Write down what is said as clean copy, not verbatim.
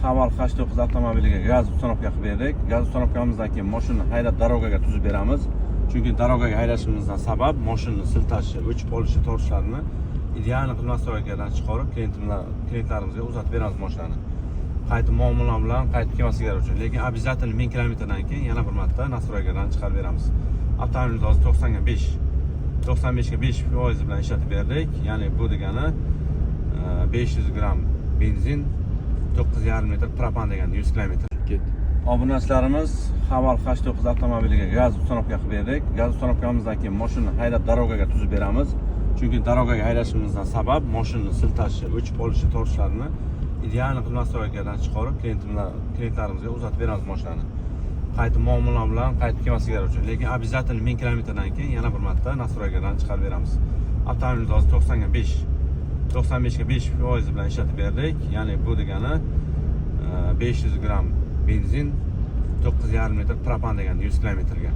Haval H9 avtomobiliga gaz uстановка qilib berdik. Gaz uстановkamizdan keyin mashinani haydab darogaga tuzib beramiz. Chunki darogaga haydashimizdan sabab mashinani siltashi, o'chib qolishi, torishlarini ideal qilib nastroykadan chiqarib klientlarimizga uzatib beramiz mashinani. Qayta muammolar bilan qaytib kelmasliklari uchun. Lekin обязательно 1000 kilometrdan keyin yana bir marta nastroykadan chiqarib beramiz. Avtomobilimiz hozir 95 ga 5% bilan ishlatib berdik. Ya'ni bu degani 500 gram benzin, 9,5 litr propan degani 100 km. Obunachilarimiz Haval H9 avtomobiliga gaz uстановка qilib berdik. Gaz uстановkamizdan keyin mashinani haydab darogaga tuzib beramiz. Chunki darogaga haydashimizdan sabab mashinani siltashi, o'chib qolishi, torishlarini ideal qilib nastroykadan chiqarib klientlarimizga uzatib beramiz mashinani. Qayta muammolar bilan qaytib kelmasliklari uchun. Lekin обязательно 1000 kilometrdan keyin yana bir marta nastroykadan chiqarib beramiz. Avtomobilimiz hozir 95 ga 5% bilan ishlatib berdik. Ya'ni bu degani 500 gram benzin, 9,5 litr propan degani 100 km ga.